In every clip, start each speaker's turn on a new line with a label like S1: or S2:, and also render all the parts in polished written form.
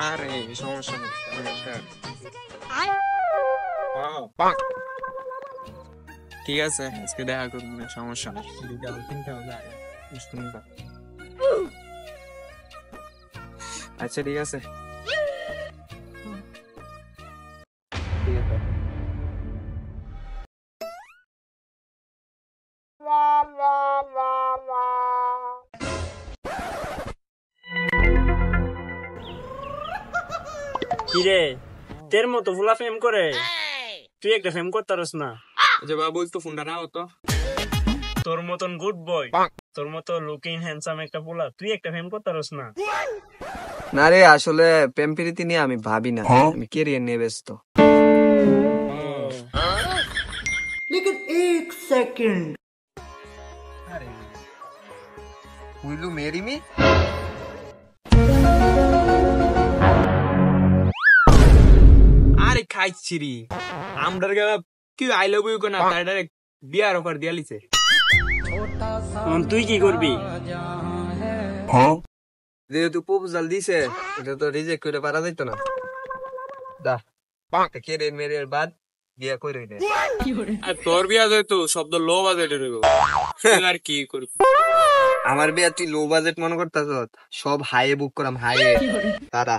S1: আরে সমস্যা নেই ঠিক আছে আজকে দেখা করবো না সমস্যা নেই আচ্ছা ঠিক আছে
S2: কিরে তের মতো ফুলা ফেম করে তুই একটা ফেম করতে পারস না?
S1: আচ্ছা বাবু একটু ফোনটা নাও তো
S2: তোর মতন গুড বয়, তোর মতো লুকিং হ্যান্ডসাম একটা পোলা তুই একটা ফেম করতে পারস না?
S3: না রে, আসলে প্রেম প্রীতি নিয়ে আমি ভাবি না, আমি কেরিয়ার নিয়ে ব্যস্ত।
S4: लेकिन एक second
S3: Will you marry me?
S1: আরে খাইছি রে আমরার গা কি আই লাভ ইউ কোনা তাই ডাইরেক্ট বিয়ার অফার দিয়া লিছে
S2: তুই কি করবি?
S3: যেহেতু প্রপোজাল দিছে এটা তো রিজেক্ট করে পারা যাইতো না। দা কেরিয়ার মেরিয়ার বাদ বিয়া কইরই না।
S1: আর তোর বিয়া যেহেতু শব্দ লো বাজেটে রইব আর কি করবি?
S3: আমার বিয়া তুই লো বাজেট মনে করতাছ? সব হাইয়ে বুক করাম, হাইয়ে। দাদা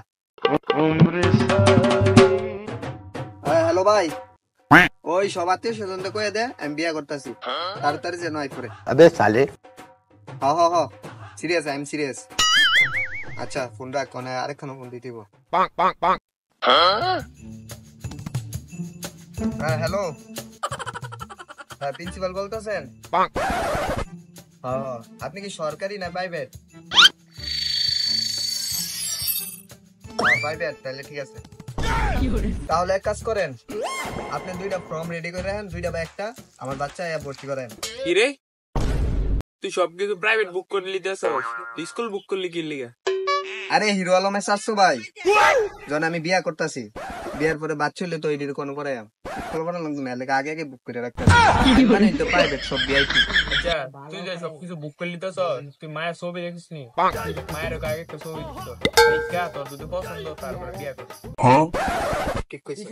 S3: হ্যালো ভাই, ওই সব আত্মীয় স্বজন কয়ে দে আমি বিয়া করতেছি, তাড়াতাড়ি যেন আই করে।
S5: अबे साले
S3: হ হ হ সিরিয়াস, আই এম সিরিয়াস। আচ্ছা ফোন রাখ, কোনে আরেকখান ফোন দিতে দিব। হ্যাঁ হ্যালো, হ্যাঁ প্রিন্সিপাল বলতেছেন? হ্যাঁ আপনি কি সরকারি না প্রাইভেট? প্রাইভেট, তাহলে ঠিক আছে। তাহলে এক কাজ করেন, আপনি 2টা ফর্ম রেডি করে রাখেন, 2টা বা একটা, আমার বাচ্চা ভর্তি করেন।
S1: কি রে তুই সবকিছু প্রাইভেট বুক করে লিতেছ, তুই স্কুল বুক করলি কি লিগা?
S3: আরে হিরো আলমে চাচ্ছো ভাই, যখন আমি বিয়া করতেছি, বিয়ার পরে বাচ্চা হইলে তো এটির কোনো পরে আগে আগে বুক করে রাখতে মানে তো প্রাইভেট সব ভিআইপি।
S1: আচ্ছা তুই যে সবকিছু বুক করে লিতেছ, তুই মায়ের ছবি দেখিস নি? মায়ের আগে একটা ছবি দিত, দেখা তোর যদি পছন্দ তারপরে বিয়া কর।
S3: ঠিক কইছিস।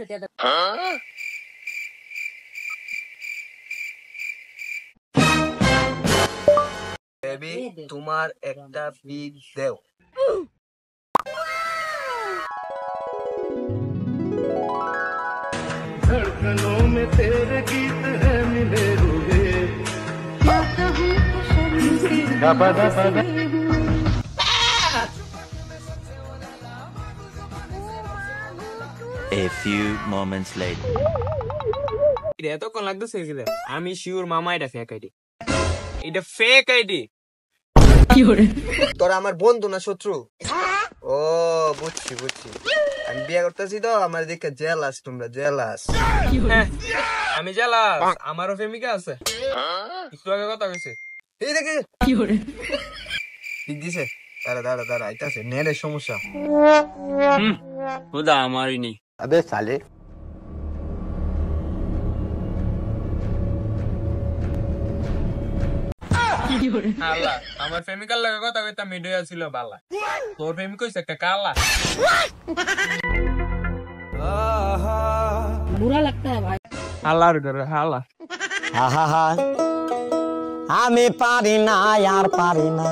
S3: বেবি তোমার একটা পিক দেও।
S6: धड़कनों में तेरे गीत है मिले हुए
S5: A few moments later
S1: এতক্ষণ লাগতেছে আমি শিওর মামা এটা ফেক আইডি, এটা ফেক আইডি।
S3: তোরা আমার বন্ধু না শত্রু? ও বুঝছি বুঝছি, আমি বিয়ে করতেছি তো আমার দিকে জেলাস, তোমরা জেলাস।
S1: আমি জেলাস, আমারও প্রেমিকা আছে, একটু আগে কথা কইছে।
S3: এই দেখে ঠিক দিছে, দাঁড়া দাঁড়া দাঁড়া, আইতাছে নেটের সমস্যা।
S1: খুদা আমারই নেই।
S5: अबे साले
S1: আল্লাহ আমার প্রেমিকার লাগে কথা কইতাম মিডিয়া ছিল বালা, তোর প্রেমিক কইছে একটা কালা।
S7: बुरा लगता है भाई।
S1: হালার করে হালা।
S5: हा हा हा আমি পারি না আর পারি না।